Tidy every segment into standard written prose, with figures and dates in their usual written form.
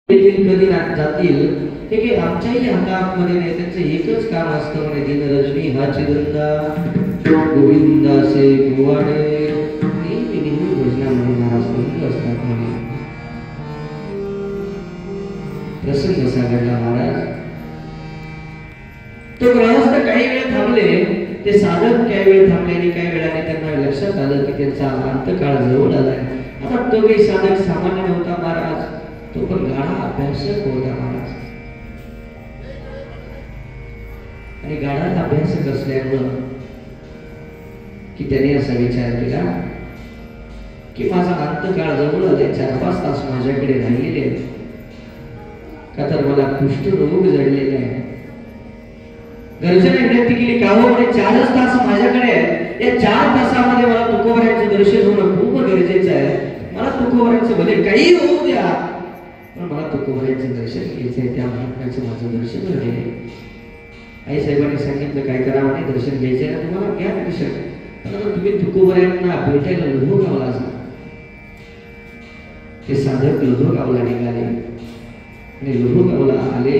कधी जातील ते की आमच्याही हातामध्ये नाही, त्यांचं एकच काम असतं म्हणे, दिनरश्मी हा चिरंदा गोविंदासे गोवाडे नेहमी भजनामध्ये महाराज म्हणत असतात म्हणे. प्रसंग सागरला महाराज तो गृहस्थ काही वेळ थांबले, ते साधक काही वेळ थांबले आणि काही वेळाने त्यांना लक्षात आलं की त्यांचा अंतकाळ जवळ आलाय. आता तो काही साधक सामान्य नव्हता महाराज, तो पण गाढा अभ्यासक होता महाराज. आणि गाढा अभ्यासक असल्यामुळं की त्याने असा विचार केला की माझा अंतकाळ जवळ आले, 4-5 तास माझ्याकडे राहिलेले का तर मला कुष्ठरोग जडलेला आहे. गर्जना विनंती केली का हो म्हणे 4च तास माझ्याकडे आहे, या 4 तासामध्ये मला तुकोबरायांचं दर्शन होणं खूप गरजेचं आहे. मला तुकोबरायांचं भले काही होऊ द्या, पण मला तुकोबरायांचं दर्शन घ्यायचंय. त्या महात्म्याचं माझं दर्शन घडले. आई साहेबांनी सांगितलं काय करावं नाही, दर्शन घ्यायचंय ना तुम्हाला घ्या दर्शन, पण तुम्ही तुकोबरायांना भेटायला लोहगावला जा. ते साधक लोहगावला निघाले आणि लोहगावला आले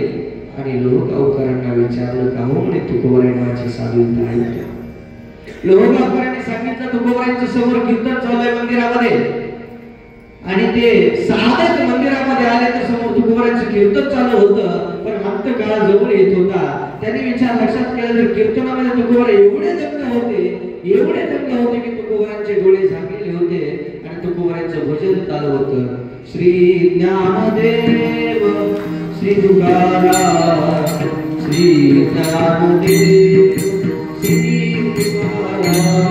आणि लोहगावकरांना विचारलं का हो म्हणे तुकोबराय नावाचे साधू इथं आहेत. लोहगावकरांनी सांगितलं तुकोबरायांच्या समोर कीर्तन चालू आहे मंदिरामध्ये, आणि ते साधक मंदिरामध्ये आले तर समोर तुकोबरायांचं कीर्तन चालू होतं, पण अंतकाळ जवळ येत होता. त्यांनी विचार लक्षात केला तर कीर्तनामध्ये तुकोबरा एवढे दंग होते की तुकोबरायांचे डोळे झाकलेले होते आणि तुकोबरायांचं भजन चालू होतं. श्री ज्ञानदेव श्री तुकाराम श्री ज्ञानदेव श्री तुकाराम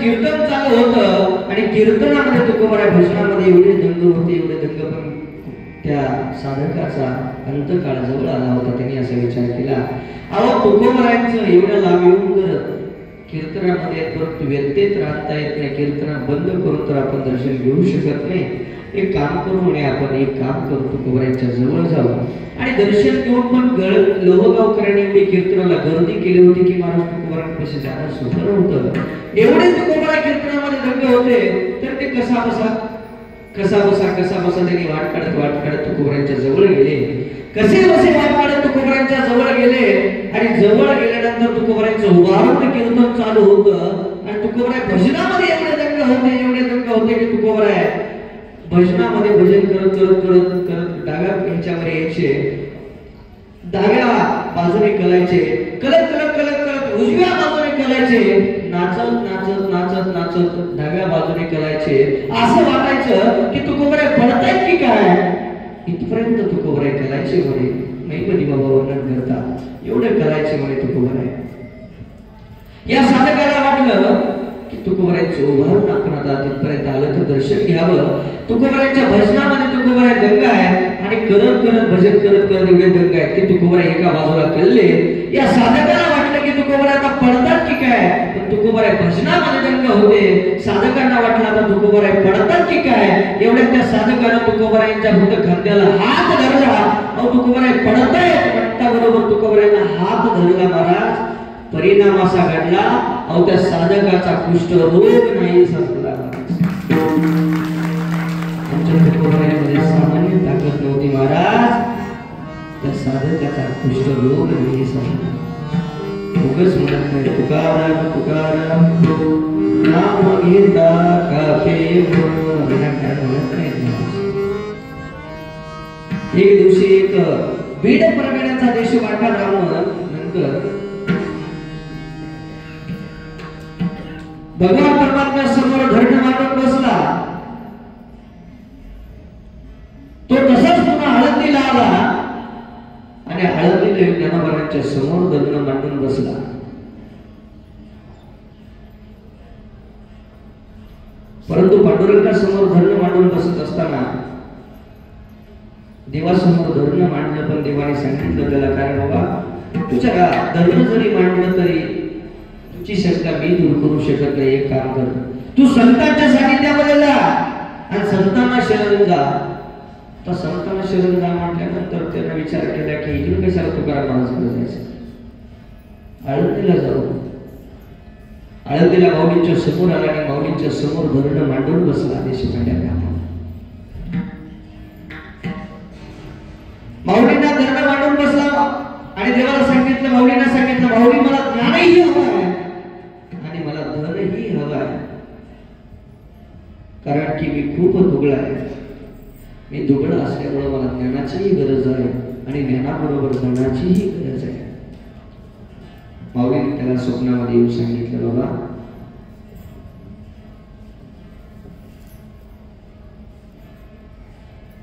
कीर्तन चालू होतं आणि कीर्तनामध्ये तुकोबराय भजनामध्ये एवढे दंग होते, एवढे दंग, पण त्या साधकाचा अंतकाळ जवळ आला होता. त्यांनी असा विचार केला अहो तुकोबरायांचं एवढं लांब येऊन करत कीर्तनामध्ये परंतु व्यत्येत राहता येत नाही, कीर्तन बंद करून तर आपण दर्शन घेऊ शकत नाही. एक काम करू म्हणे, आपण एक काम करू, तुकोबरायांच्या जवळ जाऊ आणि दर्शन घेऊन. पण लोहगावकरांनी एवढी कीर्तनाला गर्दी केली होती की महाराज तुकोबरायांपाशी जाणं सुखर होतं. एवढे तुकोबराय कीर्तनामध्ये दंग होते तर ते कसा बसा त्यांनी वाट काढत तुकोबरायांच्या जवळ गेले. कसे बसे वाट काढत तुकोबरायांच्या जवळ गेले आणि जवळ गेल्यानंतर तुकोबरायांचं उभारून कीर्तन चालू होतं आणि तुकोबराय भजनामध्ये एवढे दंग होते की तुकोबराय भजनामध्ये भजन करत रस्त्यावर यायचे, डाव्या बाजूने कलायचे, कलत कलत कलत कलत उजव्या बाजूने कलायचे, नाचत नाचत नाचत नाचत डाव्या बाजूने कलायचे. असं वाटायचं की तुकोबराय पडतायत की काय, इथपर्यंत तुकोबराय कलायचे म्हणे. महिपती बाबा वर्णन करतात, एवढे करायचे म्हणे तुकोबराय. या साधकाला वाटलं की तुकोबरायचं उभारून आपण आता तिथपर्यंत आलं तर दर्शन घ्यावं. तुकोबरायच्या भजनामध्ये तुकोबराय गंगा आहे आणि करत करत भजन करत करत एवढे गंगा आहेत की तुकोबराय एका बाजूला कळले. या साधकाला वाटलं की तुकोबराय आता पडतात की काय, पण तुकोबराय भजनामध्ये गंगा होते. साधकांना वाटलं आता तुकोबराय पडतात की काय. एवढ्या त्या साधकानं तुकोबरायांच्या फक्त खांद्याला हात धरला. अहो तुकोबराय पडतायत म्हणता बरोबर तुकोबरायांना हात धरला महाराज. परिणाम असा घडला, अहो त्या साधकाचा कुष्ठरोग नाही संपला. आमच्या तुकोबरायांमध्ये सामान्य ताकद नव्हती महाराज, त्या साधकाचा कुष्ठरोग नाही संपला. उगाच म्हणत नाही तुकाराम तुकाराम नाम घेता कापे म्हणत नाही. एक दिवशी एक बीड परगण्याचा देशपांडा ब्राह्मण नंतर भगवान परमात्म्या समोर धरण मांडून बसला. तो तसाच पुन्हा हळदीला आला आणि हळदीला ज्ञानोबांच्या समोर धरण मांडून बसला. परंतु पांडुरंगा समोर धरण मांडून बसत असताना देवासमोर धरण मांडलं, पण देवाने सांगितलं त्याला, कारण बाबा तुझ्या धरण जरी मांडलं तरी तुझी शंका मी दूर करू शकत नाही. एक काम कर, तू संतांच्या सानिध्यामध्ये जा आणि संतांना शरण जा. तर संतांना शरण जा म्हटल्यानंतर त्याने विचार केला की इकडे कशाला तुकाराम महाराजांकडे जायचं, आळंदीला जाऊ. आळंदीला माऊलींच्या समोर आला आणि माऊलींच्या समोर धरण मांडून बसला देशपांड्या ब्राह्मण. माऊलींना धरण मांडून बसला आणि देवाला सांगितलं, माऊलींना सांगितलं, माऊली मला ज्ञानही हवं आहे आणि मला धनही हवं आहे, कारण की मी खूप दुबळा आहे. मी दुबळा असल्यामुळे मला ज्ञानाचीही गरज आहे आणि ज्ञानाबरोबर धनाचीही गरज आहे. माऊलीने त्याला स्वप्नामध्ये येऊन सांगितलं, बाबा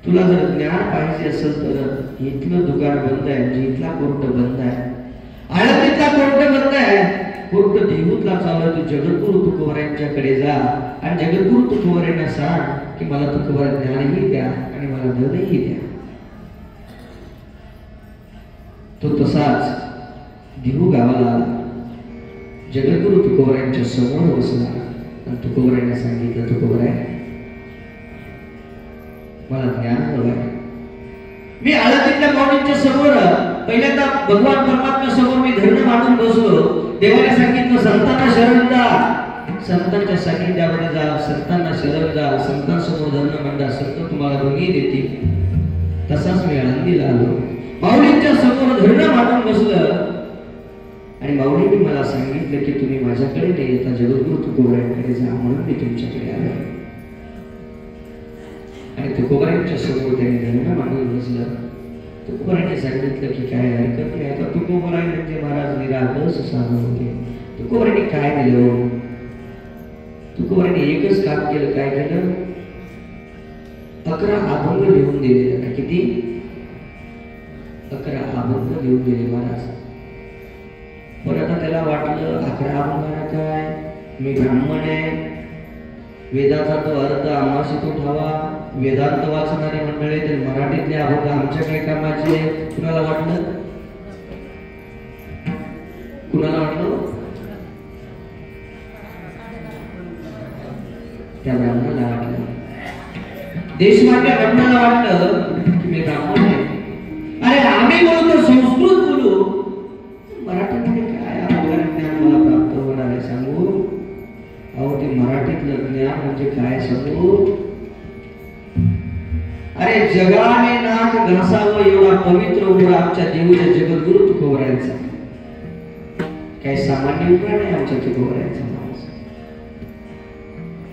तुला जर ज्ञान पाहिजे असेल तर इथलं दुकान बंद आहे, इथला कोर्ट बंद आहे, आळंदीतला कोर्ट बंद आहे, कोर्ट देहूतला चालू. तू जगद्गुरु तुकोबरायांच्याकडे जा आणि जगद्गुरु तुकोबरायांना सांग की मला तुकोबरा ज्ञानही द्या आणि मला धनही द्या. तो तसाच देहू गावाला आला, जगद्गुरु तुकोबरायांच्या समोर बसला आणि तुकोबरायांना सांगितलं, तुकोबराय मला ज्ञान हवं आहे. मी आळंदीतल्या माऊलींच्या समोर पहिल्यांदा भगवान परमात्म्या समोर मी धरण मांडून बसलो. देवाने सांगितलं, संतांना शरण जा, संतांच्या सानिध्यामध्ये जा, संतांना शरण जा, संतांसमोर धरण मांडा, संत तुम्हाला दोन्ही देतील. तसाच मी आळंदीला आलो, माऊलींच्या समोर धरण मांडून बसलं आणि माऊलींनी मला सांगितलं की तुम्ही माझ्याकडे नाही येता, जगद्गुरु तुकोबरायांकडे जा, म्हणून मी तुमच्याकडे आलो. आणि तुकोबरायांच्या समोर त्यांनी धरण मांडून बसलं. तुकोबरायांनी सांगितलं की काय हरकत नाही. आता तुकोबराय म्हणजे महाराज निरागस साधू होते. तुकोबरायांनी काय दिलं, तुकोबरायांनी एकच काम केलं. काय केलं, 11 अभंग लिहून दिले. किती? 11 अभंग लिहून दिले महाराज. पण आता त्याला वाटलं 11 अभंगाला काय, मी ब्राह्मण आहे, वेदाचा तो अर्थ आम्हाशी तो ठावा, वेदांत वाचणारे मंडळी तर मराठीतले अभंग आमच्या काही कामाचे. कुणाला वाटलं, कुणाला वाटलं, त्या ब्राह्मणाला वाटलं, देशमात्या ब्राह्मणाला वाटलं की मी ब्राह्मण आहे. अरे आम्ही बोलतो संस्कृत बोलू, मराठीमध्ये काय अभंगाने ज्ञान मला प्राप्त होणार आहे सांगू. अहो ते मराठीतलं ज्ञान म्हणजे काय सांगू. अरे जगाने नाक घासावं एवढा पवित्र उमरा आमच्या देऊच्या जगद्गुरु तुकोबरायांचा. काय सामान्य उमरा नाही आमच्या तुकोबरायांचा.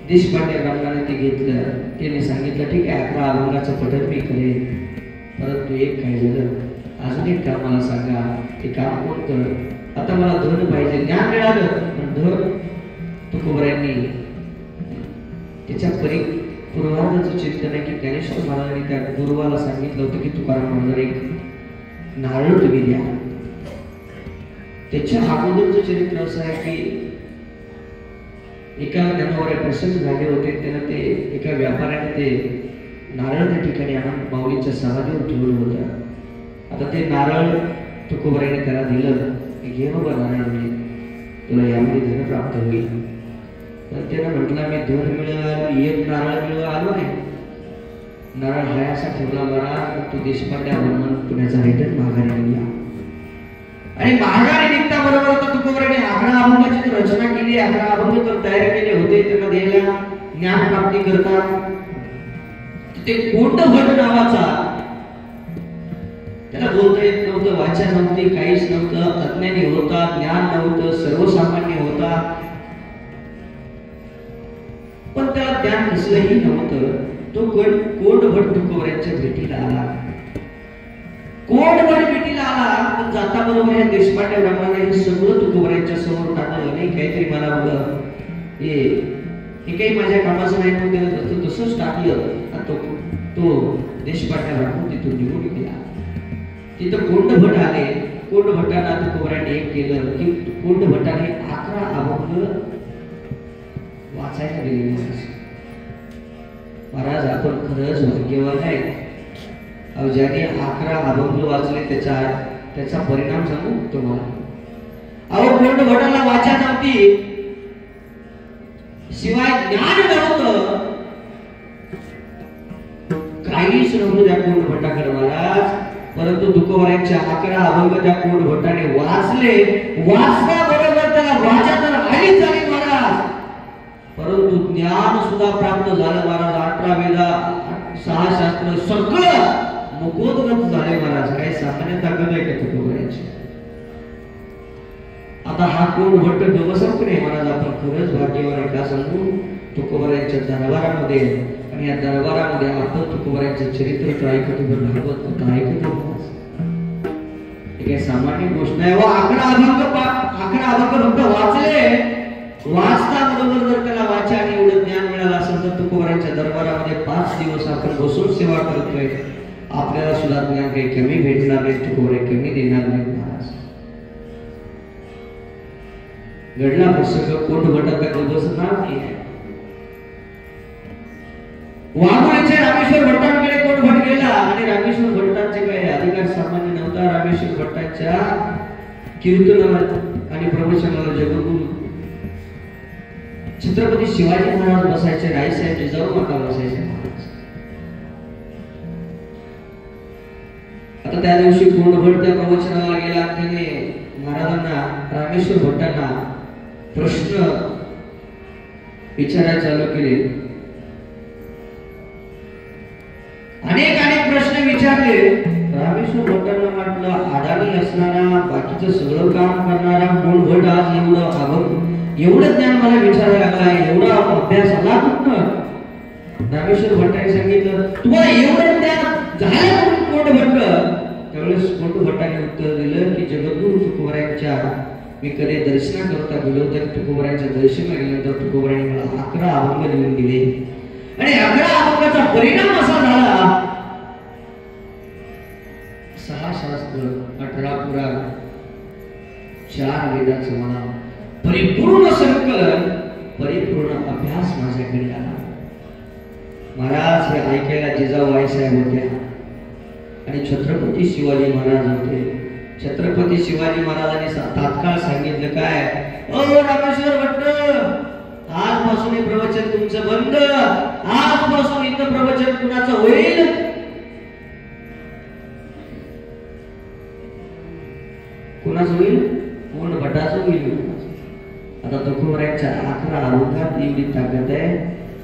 देशपांडे ब्राह्मणाने ते घेतलं, त्याने सांगितलं ठीक आहे 11 अभंगाचं पठण मी करेन, परंतु एक काय झालं, अजून एक काम मला सांगा, ते काम कोणतं? आता मला धन पाहिजे, ज्ञान मिळालं, पण धन तुकोबऱ्यांनी त्याच्या पूर्वार्धाचं चिंतन आहे की ज्ञानेश्वर महाराजांनी त्या गुरुवाला सांगितलं होतं की तुकाराम महाराज एक नारळ तुम्ही द्या. त्याच्या अगोदरचं चरित्र असं आहे की एका ज्ञानोबा प्रसंग झाले होते, त्यानं ते एका व्यापाऱ्याने ते नारळ त्या ठिकाणी आणून माऊलीच्या समाधीवर ठेवलं होतं. आता ते नारळ तुकोबऱ्याने त्याला दिलं, घे बाबा नारळ, म्हणजे तुला यामध्ये धन प्राप्त होईल. तर त्यानं म्हटलं मी धन मिळालं, एक नारळ मिळवा आलो नाही, नारळ हाय असा ठेवला बरा. तो देशपांड्या म्हणून पुण्याचा रिटर्न माघारी निघला आणि माघारी निघता बरोबर तर तुकोबऱ्याने 11 अभंगाची रचना केली. 11 अभंग तर तयार केले होते त्यांना द्यायला ज्ञान प्राप्ती करता. ते कोंडभट नावाचा, त्याला बोलता येत नव्हतं, वाचा नव्हती, काहीच नव्हतं, अज्ञानी होता, ज्ञान नव्हतं, सर्वसामान्य होता, पण त्याला ज्ञान कसलंही नव्हतं. तो कोंडभट तुकोबऱ्यांच्या भेटीला आला. कोंडभट भेटीला आला, पण जाता बरोबर या देशपांड्या ब्राह्मणाने हे सगळं तुकोबऱ्यांच्या समोर टाकलं. नाही काहीतरी मला बघ, हे काही माझ्या कामाचं नाही, पण त्याला तसंच टाकलं. तो देशपांड्या ब्राह्मण तिथून निघून गेला. तिथं कोंडभट आले. कोंडभटांना तुकोबऱ्याने एक केलं की कोंडभटाने 11 अभंग वाचायला दिले. महाराज आपण खरंच भाग्यवान आहे. अहो ज्याने 11 अभंग वाचले त्याचा परिणाम सांगू तुम्हाला. अहो कोंडभटाला वाचा नव्हती, शिवाय ज्ञान नव्हतं, काहीच नव्हतं त्या कोंडभटाकडे महाराज. परंतु तुकोबऱ्यांच्या 11 अभंग त्या कोंडभटाने वाचले. वाचल्याबरोबर त्याला वाचा तर आलीच झाली महाराज, परंतु ज्ञान सुद्धा प्राप्त झालं महाराज. 18 वेदा, 6 शास्त्र सगळं मुकोदगत झाले महाराज. काही सामान्य ताकद आहे का तुकोबऱ्यांची? आता हा कोंडभट गवसत नाही महाराज. आपण खरंच भाग्यवान आहे का सांगू? तुकोबऱ्यांच्या दरबारामध्ये, आणि या दरबारामध्ये आपण तुकोबऱ्यांचं चरित्र तर ऐकतो, भागवत ऐकतो. हे काही सामान्य गोष्ट नाही. 11 अभंग फक्त वाचले. वाचता बरोबर जर त्याला वाचा आणि एवढं ज्ञान मिळालं असेल तर तुकोबऱ्यांच्या दरबारामध्ये 5 दिवस आपण बसून सेवा करतोय. आपल्याला सुद्धा ज्ञान काही कमी भेटणार नाही, तुकोबरे कमी देणार नाही महाराज. घडला प्रसंग कोंडभटाचा बसणार नाही. वाघोलीच्या रामेश्वर भट्टांकडे कोंडभट गेला आणि रामेश्वर भट्टांचे काही अधिकार सामान्य नव्हता. रामेश्वर भट्टांच्या कीर्तनाला आणि प्रवचनाला जगद्गुरू छत्रपती शिवाजी महाराज बसायचे, रायसाहेब जिजाऊ माता बसायचे महाराज. आता त्या दिवशी कोंडभट त्या प्रवचनाला गेला. त्याने महाराजांना, रामेश्वर भट्टांना प्रश्न विचारायला चालू केले. अनेक प्रश्न विचारले. रामेश्वर भट्टांना म्हटलं, अडाणी असणारा, बाकीचं सगळं काम करणारा कोंडभट आज एवढं ज्ञान मला विचारायला लागलाय, एवढा अभ्यास आला कुठं? रामेश्वर भट्टाने सांगितलं, तुम्हाला एवढं ज्ञान झालं म्हणून कोंडभट? त्यावेळेस कोंडभट्टाने उत्तर दिलं की जगद्गुरू तुकोबऱ्यांच्या मी कधी दर्शनाकरता गेलो तरी तुकोबऱ्यांच्या दर्शनाला गेल्यानंतर तुकोबऱ्यांनी मला 11 अभंग लिहून दिले आणि 11 अभंगाचा परिणाम असा झाला, 6 शास्त्र, 18 पुराण, 4 वेदाचं मला परिपूर्ण संकलन, परिपूर्ण अभ्यास माझ्याकडे आला. महाराज हे ऐकायला जिजाऊ आईसाहेब होत्या आणि छत्रपती शिवाजी महाराज होते. छत्रपती शिवाजी महाराजांनी तात्काळ सांगितलं, काय ओ रामेश्वर भट्ट, आजपासून हे प्रवचन तुमचं बंद, आजपासून इथं प्रवचन कुणाचं होईल? कुणाचं होईल? कोंडभटाचं होईल. आता तुकोबऱ्यांच्या 11 अभंगात एवढी ताकद आहे,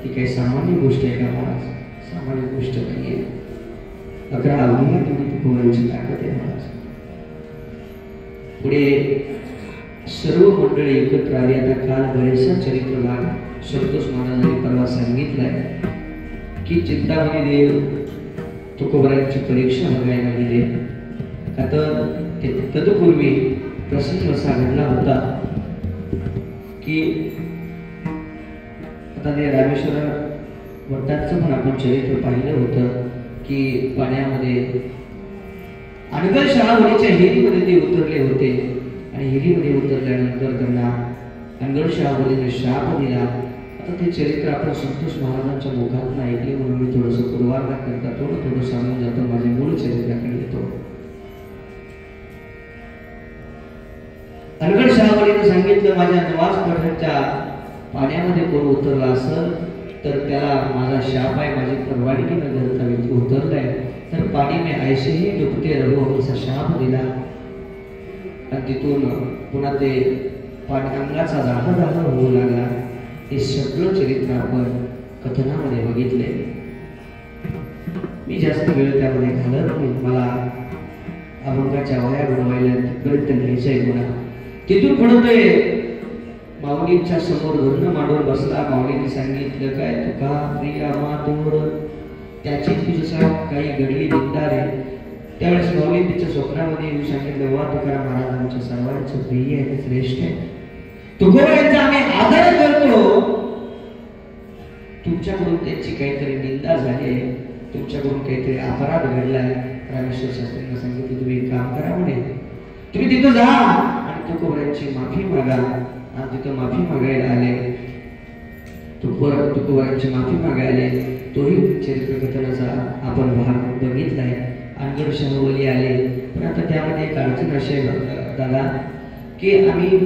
ती काही सामान्य गोष्ट आहे का महाराज? सामान्य गोष्ट नाहीये. 11 अभंगात एवढी तुकोबऱ्यांची ताकद आहे महाराज. पुढे सर्व मंडळी एकत्र आली. आता काल बरेचसा चरित्र भाग संतोष महाराजांनी परवा सांगितलाय की चिंतामणी देव तुकोबारायांची परीक्षा बघायला गेले. आता तत्पूर्वी प्रसंग असा घडला होता की आता ते रामेश्वर भट्टाचं पण आपण चरित्र पाहिलं होतं की पाण्यामध्ये अनगर शहावलीच्या हिरीमध्ये ते उतरले होते आणि हिरीमध्ये उतरल्यानंतर त्यांना अनगर शहावलीने शाप दिला. आता ते चरित्र आपण संतोष महाराजांच्या मुखातून ऐकले म्हणून मी थोडंसं पूर्वार्धात करता थोडं सांगून जातो. माझ्या मूळ चरित्राकडे येतो. अनगड शहावलीने सांगितलं, माझ्या नवाज पठाणच्या पाण्यामध्ये कोण उतरला असेल तर त्याला माझा शाप आहे, माझी परवानगी न घालता व्यक्ती उतरलाय तर पाणी में ऐसे ही डुबते रहो असा शाप दिला. आणि तिथून पुन्हा ते पाणी अंगाचा दाह होऊ लागला. हे सगळं चरित्र आपण कथनामध्ये बघितले. मी जास्त वेळ त्यामध्ये घालत नाही. मला अभंगाच्या वया बनवायला तिथपर्यंत न्यायचंय गुन्हा. तिथून पुढे ते माऊलींच्या समोर धरून मांडून बसला. माऊलींनी सांगितलं, काय तुका प्रिया मातोर त्याची तुझ्या काही घडली दिसणार आहे. त्यावेळेस माऊली तिच्या स्वप्नामध्ये येऊन सांगितलं, वा तुकाराम महाराज आमच्या सर्वांचं प्रिय आहे, श्रेष्ठ आहे. तुकोबारायांचा आम्ही आदर करतो. तुमच्याकडून त्यांची काहीतरी निंदा झाली आहे, तुमच्याकडून काहीतरी अपराध घडलाय. रामेश्वर शास्त्रींना सांगितलं, तुम्ही एक काम करा म्हणे, तुम्ही तिथं जा आणि तुकोबारायांची माफी मागा. आणि तिथं माफी मागायला आले. तुकोबारायांची माफी मागायला तोही चरित्रकथनाचा आपण भाग बघितलाय. अनगड शहावली आले. पण आता त्यामध्ये एक अडचण अशी दादा की आम्ही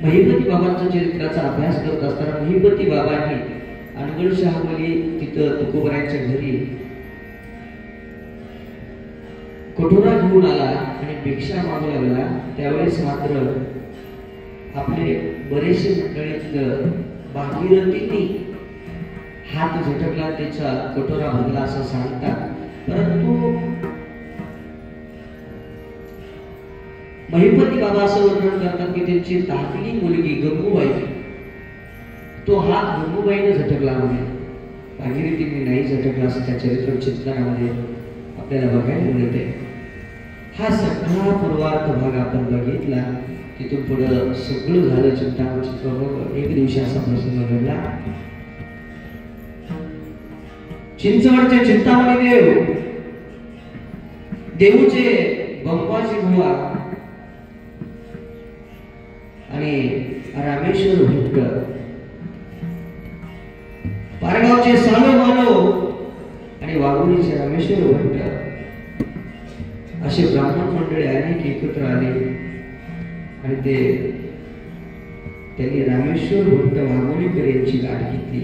महिपती बाबांच्या चरित्राचा अभ्यास करत असताना महिपती बाबांनी अनगड शहावली तिथं तुकोबारायांच्या घरी कटोरा घेऊन आला आणि भिक्षा मागू लागला. त्यावेळेस मात्र आपले बरेचसे मंडळीतलं भागीरथींनी हात झटकला, त्याचा कटोरा भरला असं सांगतात. परंतु महिपती बाबा असं वर्णन करतात की त्यांची धाकली मुलगी गंगूबाई, तो हात गंगूबाईने झटकला म्हणजे भागीरथींनी नाही झटकला असं त्या चरित्र चित्रणामध्ये आपल्याला बघायला मिळते. हा सगळा पूर्वार्ध भाग आपण बघितला. तिथून पुढं सगळं झालं. चिंतामणी एक दिवशी असा प्रसंग घडला. चिंचवडचे चिंतामणी देऊचे बंबाची बुवा आणि रामेश्वर भट्ट, पारगावचे सालो मालो आणि वाघोलीचे रामेश्वर भट्ट असे ब्राह्मण मंडळी अनेक एकत्र आले आणि त्यांनी रामेश्वर भट्ट वाघोलीकर यांची गाठ घेतली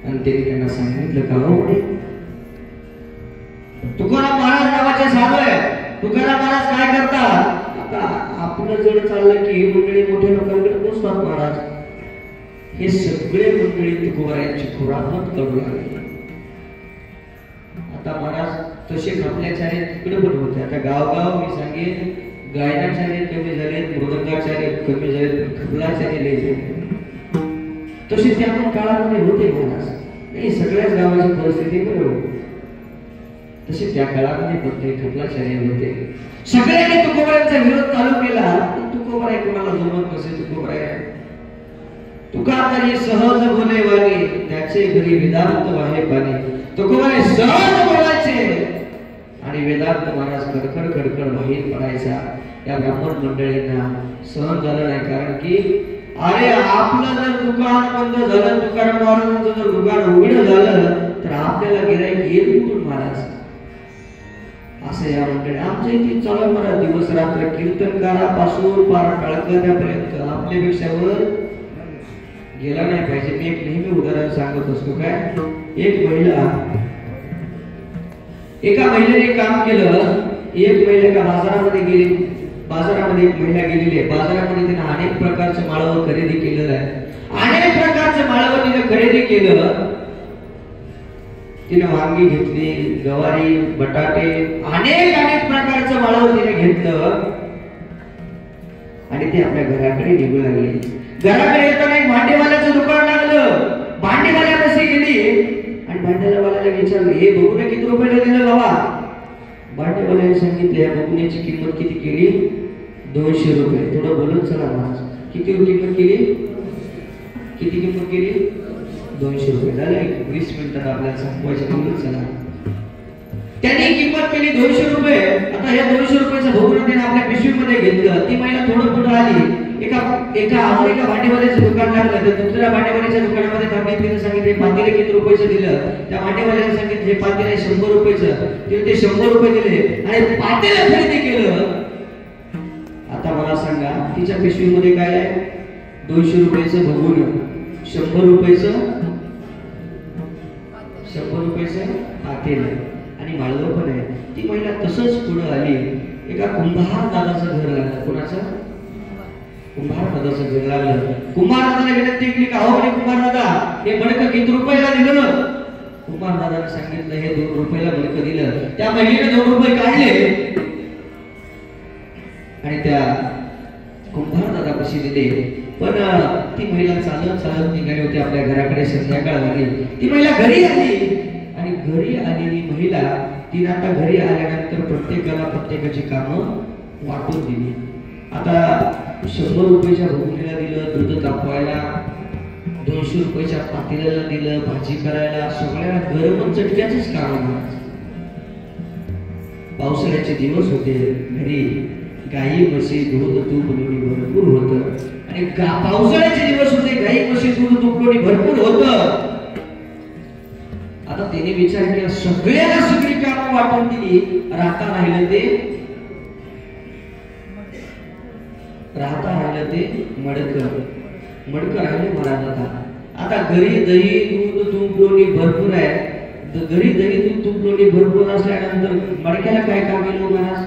आणि त्यांनी त्यांना सांगितलं, का हो म्हणे तुकाराम महाराज नावाचे साधू आहे, तुकाराम महाराज काय करतात? आता आपलं जड चाललं की हे मंडळी मोठ्या लोकांकडे पोचतात महाराज. हे सगळे मंडळी तुकोबारायांची खुरापत करू लागले. आता महाराज तसे खपल्याचार्य तिकडे पण होते. आता गावगाव मी सांगेन गायनाचार्य कमी झालेत, मृदंगाचार्य कमी झालेत, खपलाचार्य लय झाले. तसे त्या पण काळामध्ये होते महाराज. नाही सगळ्याच गावाची परिस्थिती बरोबर. तसे त्या काळामध्ये पण खपलाचार्य होते. सगळ्यांनी तुकोबारायांचा विरोध चालू केला. तुकोबाराय कोणाला जमत नसे. तुकोबाराय तुकातरी सहज बोले वाणी, त्याचे घरी वेदांत वाहे पाणी. तुकोबाराय सहज बोलायचे आणि वेदांत महाराज खडखड खडखड बाहेर पडायचा. या ब्राह्मण मंडळींना सहन झालं नाही. कारण की अरे आपलं जर दुकान बंद झालं, तुकाराम महाराजांचं जर दुकान उघड झालं तर आपल्याला गिराईक येईल कुठून महाराज? असं या मंडळी आमच्या इथे चालू महाराज दिवस रात्र कीर्तनकारापासून पार टाळकऱ्यापर्यंत आपल्यापेक्षा वर गेला नाही पाहिजे. मी एक नेहमी उदाहरण सांगत असतो. काय एका महिलेने काम केलं. एक महिला एका बाजारामध्ये गेली. बाजारामध्ये एक महिला गेलेली आहे. बाजारामध्ये तिने अनेक प्रकारचं माळव खरेदी केलेलं आहे. अनेक प्रकारचं माळव तिने खरेदी केलं. तिने वांगी घेतली, गवारी, बटाटे, अनेक प्रकारचं माळव तिने घेतलं आणि ती आपल्या घराकडे निघू लागली. घराकडे येताना एक भांडीवाल्याचं दुकान लागलं. भांडीवाल्यापाशी गेली आणि भांड्यावाल्याला विचारलं, हे बघून किती रुपयाला दिलं बाबा? भांडेवाल्याने सांगितलं, या बघण्याची किंमत किती केली? 200 रुपये. थोडं बोलत चला महाराज, किती किंमत केली? किती किंमत केली? 200 रुपये. झाले 20 मिनिटात आपल्याला संपवायचं. बोलत चला. त्यांनी किंमत केली 200 रुपये. आता या 200 रुपयाचं भोगून त्याने आपल्या पिशवीमध्ये घेतलं. ती महिला थोडं पुढे आली. एका भांडेवाल्याचं दुकान लागलं. तर दुसऱ्या भांडेवाल्याच्या दुकानामध्ये थांबली. तिने सांगितले, पातेले किती रुपयाचं दिलं? त्या भांडेवाल्याने सांगितले, पातेले 100 रुपयाचं. तिने ते 100 रुपये दिले आणि पातेले खरेदी केलं. आता मला सांगा, तिच्या पिशवीमध्ये काय आहे? 200 रुपयाचं भोगून, 100 रुपयाचं पातेले आणि माळव पण आहे. ती महिला तसंच पुढे आली. एका कुंभार दादाचं घर लागलं. कोणाचं? कुंभार दादाचं घर लागलं. कुंभार दादाला विनंती केली, का हो कुंभार दादा, हे मडकं किती रुपयाला दिलं? कुंभार दादाने सांगितलं, हे 2 रुपयाला मडकं दिलं. त्या महिलेने 2 रुपये काढले आणि त्या कुंभार दादापाशी दिले. पण ती महिला चालत चालत निघाली होती आपल्या घराकडे. संध्याकाळ झाली. ती महिला घरी आली आणि घरी आलेली महिला तिने आता घरी आल्यानंतर प्रत्येकाला प्रत्येकाची कामं वाटून दिली. आता 100 रुपयाच्या भोगणीला दिलं, दूध तापवायला, 200 रुपयाच्या पातेल्याला दिलं, भाजी करायला, सगळ्या गरम चटक्याचंच काम. पावसाळ्याचे दिवस होते. घरी गाई म्हशी दूध तूप लोणी भरपूर होतं आणि पावसाळ्याचे दिवस होते. गाई म्हशी दूध तूप लोणी भरपूर होतं. आता त्याने विचार केला, सगळ्याला सगळी कामं वाटून दिली. राहता राहिलं ते मडकं राहिले महाराज. आता घरी दही दूध तूप लोणी भरपूर आहे. घरी दही दूध तूप लोणी भरपूर असल्यानंतर मडक्याला काय काम येईल महाराज?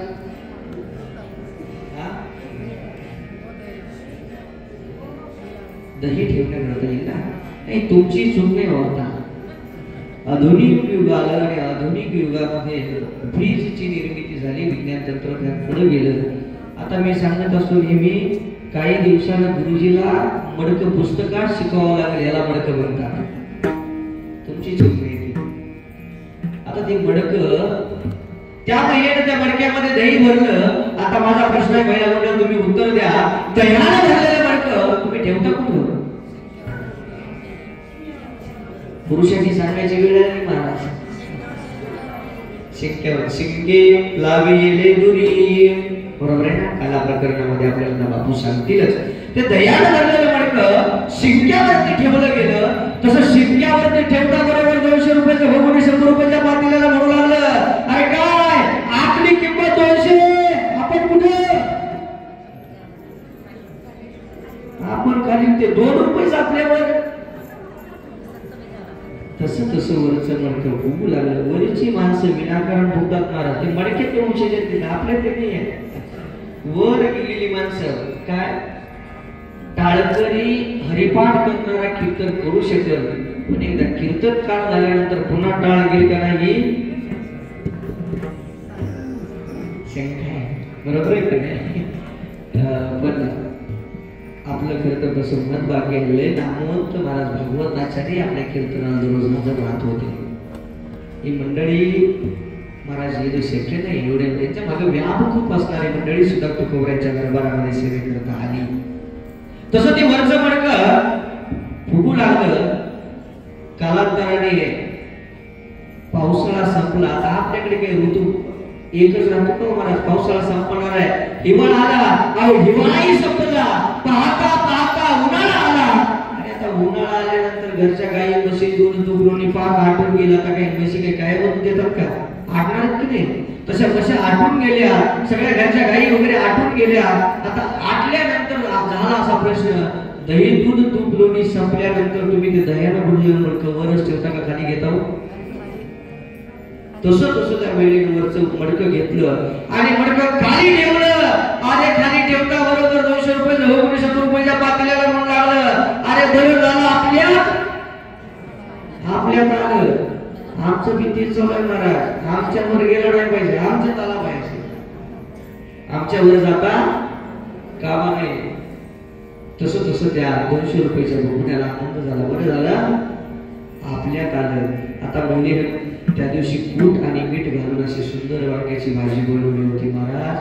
दही ठेवण्याकरता येईल ना? नाही, तुमची चूक नाही होता. आधुनिक युग आलं आणि आधुनिक युगामध्ये फ्रीजची निर्मिती झाली. विज्ञान तंत्रज्ञान पुढे गेलं. आता मी सांगत असतो नेहमी, काही दिवसानं गुरुजीला मडकं पुस्तकात शिकवावं लागेल. याला मडकं म्हणतात. तुमची चूक नाही. आता ते मडकं, त्या महिलेनं त्या मडक्यामध्ये दही भरलं. आता माझा प्रश्न आहे, महिला मंडळ तुम्ही उत्तर द्या, दह्यानं भरलेलं मडकं तुम्ही ठेवता कुठं? पुरुषांनी सांगायची वेळ आहे महाराज. शिंक्यावर शिंके लाविले दुरी, बरोबर आहे ना? काला प्रकरणामध्ये आपल्याला बापू सांगतीलच. ते दह्यानं भरलेलं मडकं शिंक्यावरती ठेवलं गेलं. तसं शिंक्यावरती ठेवता बरोबर 200 रुपयाचं भोगून 100 रुपयाच्या पातेल्याला म्हणू लागलं, अरे काय आपली किंमत 200, आपण कुठे? आपण खाली ते 2 रुपयेच आपल्यावर. तसं वरचं मडकं फुगू लागलं. वरची माणसं विनाकारण फुगतात महाराज. ते मडक्यात येऊन शेजारतील आपल्या ते नाही आहे. वर गेलेली माणसं काय टाळकरी हरिपाठ करणारा कीर्तन करू शकेल, पण एकदा कीर्तन काळ झाल्यानंतर पुन्हा टाळ गेल का नाही शंका आहे. बरोबर आहे का नाही? पण आपलं खरं तर कसं मत बाकी आहे. नामवंत महाराज भागवताचार्य आपल्या कीर्तनाला दररोज हजर राहत होते. ही मंडळी महाराज हे शक्य नाही. एवढे त्यांच्या मागे व्याप खूप असणारी मंडळी सुद्धा तुकोबऱ्यांच्या दरबारामध्ये सेवेकरता आली. तसं ते वरचं मडकं फुगू लागलं. कालांतराने पावसाळा संपला. आता आपल्याकडे काही ऋतू एकच राहतो का महाराज? पावसाळा संपणार आहे, हिवाळा आला, हिवाळाही संपला, पाहता पाहता उन्हाळा आला. आणि आता उन्हाळा आल्यानंतर घरच्या गाई म्हशी दूध तूप लोणी पाक आटून गेला. आता काही म्हशी काय बनवून देतात का? आटणार की नाही? तशा कशा आटून गेल्या, सगळ्या घरच्या गाई वगैरे आटून गेल्या. आता आटल्यानंतर झाला असा प्रश्न, दही दूध तूप लोणी संपल्यानंतर तुम्ही ते दह्यानं भरलेलं मडकं वरच ठेवता का खाली घेता? तसं त्या वेळेने वरचं मडकं घेतलं आणि मडकं खाली ठेवलं. अरे खाली ठेवता बरोबर 200 रुपये 100 रुपयाच्या पातेल्याला म्हणून लागलं, अरे बरं झालं आपल्यात आलं. आमचं किती चालू महाराज, आमच्यावर गेलं नाही पाहिजे, आमच्यात आला पाहिजे. आमच्यावर जाता कामा नाही. तसं त्या 200 रुपयाच्या भोगण्याला आनंद झाला. बरं झालं आपल्यात आलं. आता बहिणीने त्या दिवशी कूट आणि मीठ घालून अशी सुंदर वांग्याची भाजी बनवली होती महाराज.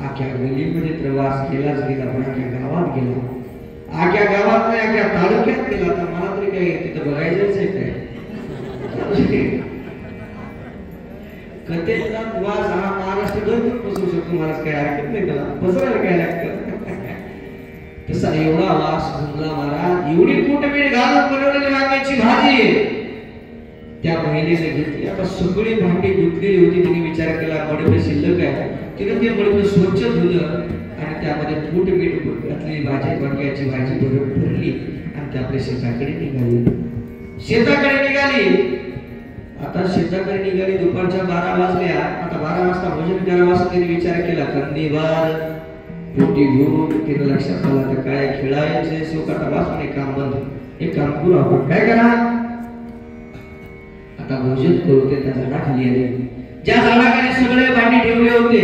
आख्या गल्लीमध्ये प्रवास केलाच गेला, पण आख्या गावात गेला, आख्या गावात नाही आख्या तालुक्यात गेला. तर मला तरी काय तिथं बघायचंच आहे काय कथेचा वास हा महाराष्ट्र भरपूर पसरू शकतो. महाराज काय हरकत नाही, त्याला पसरायला काय लागतं. तसा एवढा वास घुमला महाराज. एवढी कोटमीठ घालून बनवलेली वांग्याची भाजी त्या महिलेने घेतली. आता सगळी भांडी धुतलेली होती. तिने विचार केला मडकं शिल्लक आहे. तिने ते मडकं स्वच्छ धुलं आणि त्यामध्ये कूट मीठ घातलेली भाजी वांग्याची भाजी भरली आणि ते आपल्या शेताकडे निघाली. शेताकडे निघाली. आता शेताकडे निघाली. दुपारच्या 12 वाजल्या. आता 12 वाजता भोजन करावं असं तिने विचार केला. कंदीवार पोटी घेऊन तिने लक्षात आलं तर काय खेळायचे सोकाटा वाचून एक काम बंद. एक काम करू आपण, काय करा आता भोजन करू. ते त्या झाडाखाली आली. ज्या झाडाखाली सगळे भांडी ठेवले होते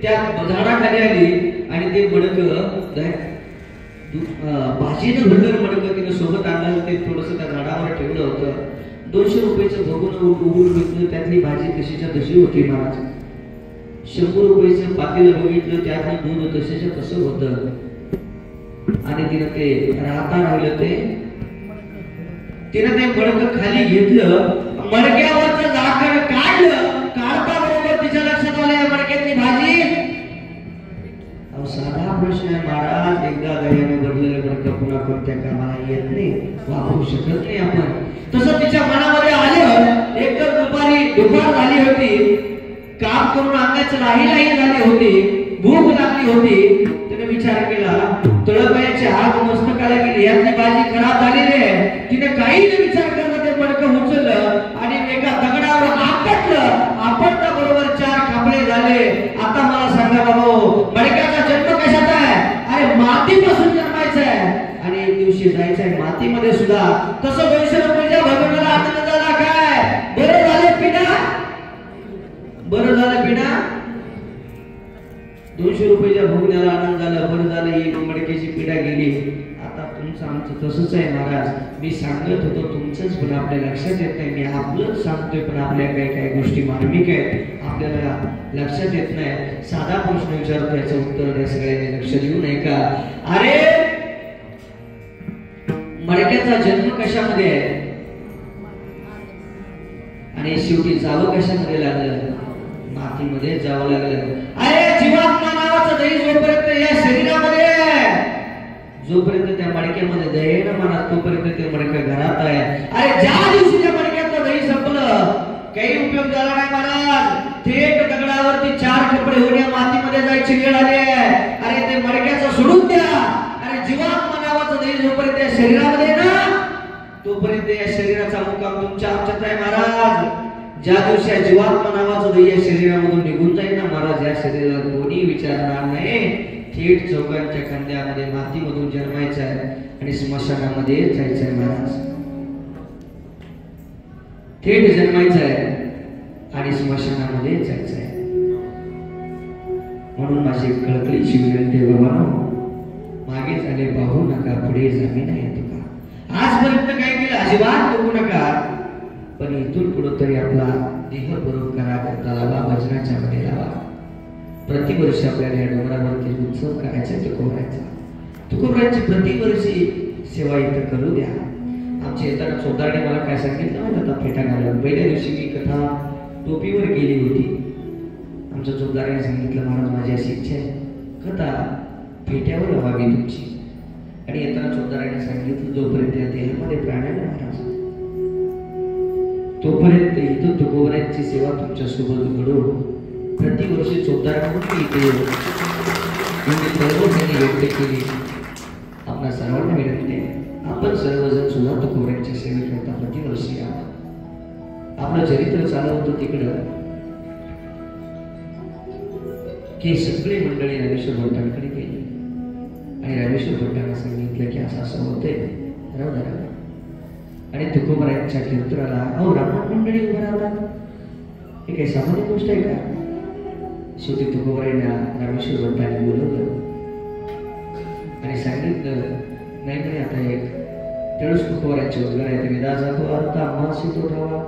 त्या झाडाखाली आली आणि ते मडकं भाजीनं भरलेलं मडकं तिने सोबत आणलं. ते थोडंसं त्या झाडावर ठेवलं होतं. 200 रुपयाचं बघून उघडून घेतलं. त्यातली भाजी तशीच्या तशी होती महाराज. 100 रुपयाचं पातेलं बघितलं, त्यातलं दूध तसेच्या तसं होतं. आणि तिनं ते राहता राहिलं. तिनं ते मडकं खाली घेतलं. मडक्यावरचं झाकण काढलं. काढता बरोबर तिच्या लक्षात आलं या मडक्यातली भाजी. साधा प्रश्न आहे महाराज. एकदा दह्याने भरलेलं मडकं पुन्हा कोणत्या कामाला येत नाही, वापरू शकत नाही आपण. तसं तिच्या मनामध्ये आलं. एकतर दुपार झाली होती. काम करून अंगाची लाही झाली होती. भूक लागली होती. तिने विचार केला तळपायाची आग मस्तकाला गेली. यातली भाजी खराब झालेली आहे. तिने काही न विचार करता ते मडकं उचललं आणि एका दगडावर आपटलं. आपटता बरोबर 4 खापळे झाले. आता मला सांगा बाबा, मडक्याचा जन्म कशात आहे? अरे मातीपासून जन्मायचा आहे आणि एक दिवशी जायचं आहे मातीमध्ये सुद्धा. तसं 200 रुपयाच्या भगवंताला आनंद झाला. काय बरं झालं पिढा, बरं झालं पिढा. 200 रुपयाच्या भोगण्याला आनंद झाला, बरं झालं. एक मडक्याची पिढा गेली. आता तुमचं आमचं तसंच आहे महाराज. मी सांगत होतो तुमचंच, पण आपल्या लक्षात येत नाही. मी आपलंच सांगतोय, पण आपल्या काही गोष्टी मार्मिक आहेत आपल्याला लक्षात येत नाही. साधा प्रश्न विचारतो, याचं उत्तर द्या सगळ्यांनी, लक्ष देऊ नये का. अरे मडक्याचा जन्म कशामध्ये आहे आणि शेवटी जावं कशामध्ये लागलं? मातीमध्ये जावं लागलं. अरे जीवात्मा नावाचं दही जोपर्यंत या शरीरामध्ये आहे, जोपर्यंत त्या मडक्यामध्ये दही ना म्हणा, तोपर्यंत ते मडकं घरात आहे. अरे ज्या दिवशी त्या मडक्यातलं दही संपलं, काही उपयोग झाला नाही महाराज. थेट दगडावरती 4 कपडे होण्या मातीमध्ये जायची वेळ आली आहे. अरे ते मडक्याचं सोडून द्या. अरे जीवात्मा नावाचं दही जोपर्यंत या शरीरामध्ये ना, तोपर्यंत या शरीराचा मुक्काम तुमच्या आमच्यात आहे महाराज. ज्या दिवशी जीवात्मा नावाचं दही या शरीरामधून निघून जाईल ना महाराज, या शरीराला कोणी विचारणार नाही. थेट चौकांच्या खांद्यामध्ये मातीमधून जन्मायचं आहे आणि स्मशानामध्ये जायचं आहे महाराज. थेट जन्मायचं आहे आणि स्मशानामध्ये जायचं आहे. म्हणून माझी कळकळीची विनंती बाबांनो, मागे झाले पाहू नका, पुढे जावे नाही तुका. आजपर्यंत काय केलं अजिबात बघू नका, पण इथून पुढे तरी आपला देह परोपकारा करता लावा, भजनाच्या मध्ये लावा. प्रतिवर्षी आपल्याला या डोंगरावरती उत्सव करायचा, तुकोबरायांची प्रतिवर्षी सेवा इथं करू द्या. आमच्या येताना चोदारने मला काय सांगितलं माहिती आता फेटा घालून. पहिल्या दिवशी मी कथा टोपीवर गेली होती. आमच्या चोदाराने सांगितलं महाराज माझी अशी इच्छा आहे कथा फेट्यावर व्हावी तुमची. आणि येताना चोदाराने सांगितलं जोपर्यंत या देहामध्ये प्राण आहे महाराज, तोपर्यंत इथं तुकोबरायांची सेवा तुमच्या सोबत घडो. प्रतिवर्षी चोदारांनी इथे व्यक्त केली. आपल्या सर्वांना विनंती आहे, आपण सर्वजण सुद्धा तुकोबरायांच्या सेवेकरता प्रतिवर्षी या. आपलं चरित्र चालवतं तिकडं की सगळी मंडळी रामेश्वर भट्टांकडे गेली आणि रामेश्वर भट्टांना सांगितलं की असं असं होतंय, राहू द्या. आणि तुकोबरायांच्या कीर्तनाला अहो ब्राह्मण मंडळी उभं राहतात, हे काही सामान्य गोष्ट आहे का? शेवटी तुकोबरायांना रामेश्वर भट्टांनी बोलवलं आणि सांगितलं नाही नाही आता एक तेळूस तुकोबरायांचे उद्गार आहे, विदा जातो अर्थ आम्हासी तो ठावा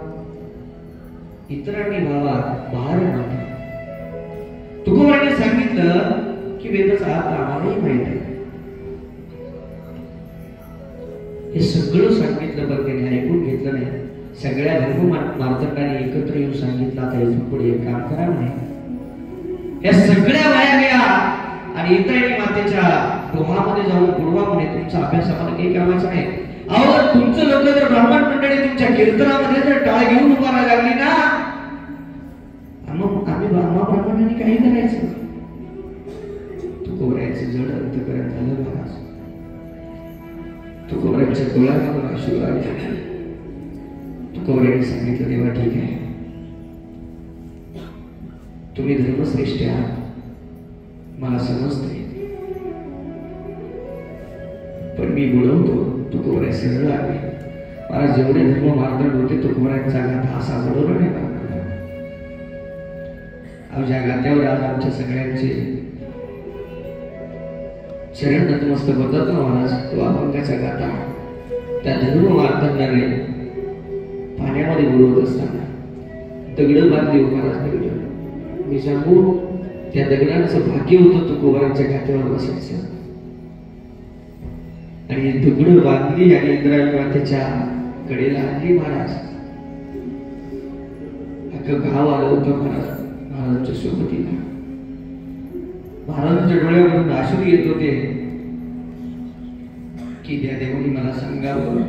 इतरांनी भावा भार नव्हता. तुकोबाराने सांगितलं की वेदाचा अर्थ आम्हालाही माहित आहे. हे सगळं सांगितलं पण त्याने ऐकून घेतलं नाही. सगळ्या धर्म मार्तंडाने एकत्र येऊन सांगितलं आता इथून पुढे एक काम करा म्हणे. या सगळ्या वाया गेल्या आणि इंद्रायणी मातेच्या डोहामध्ये जाऊन बुडवा म्हणे. तुमचा अभ्यास आम्हाला काही कामाचा नाही. अहो जर तुमचं लोक जर ब्राह्मण मंडळी तुमच्या कीर्तनामध्ये जर टाळ घेऊन उभा लागली ना मग आम्ही ब्राह्मणांनी काही करायचं. तुकोबारायचं जड अंतकरण झालं महाराज. तुकोबाराच्या डोळ्यामधून अश्रू आले. तुकोबाराने सांगितलं देवा ठीक आहे तुम्ही धर्मश्रेष्ठ आहात मला समजते पण मी बुडवतो. तुकोबाराय सरळ आले. मला जेवढे धर्म मार्गदर्शन होते तुकोबारायांचा गाथा असा बुडवला नाही. ज्या गात्यावर आज आमच्या सगळ्यांचे शरण नतमस्तक होतात ना महाराज तो अभंगाचा गाथा त्या धर्म मार्तंडाने पाण्यामध्ये बुडवत असताना दगड बांधली महाराज. दगड मी सांगू त्या दगडांचं भाग्य होतं तुकोबारांच्या गात्यावर बसायचं. आणि दगड बांधली आणि इंद्रायणी मातेच्या कडेला आणली महाराज. अख्खं गाव आलं होतं महाराज महाराजांच्या सोबतीला. महाराजांच्या डोळ्यावरून अश्रू येत होते की त्या देवानी मला सांगावं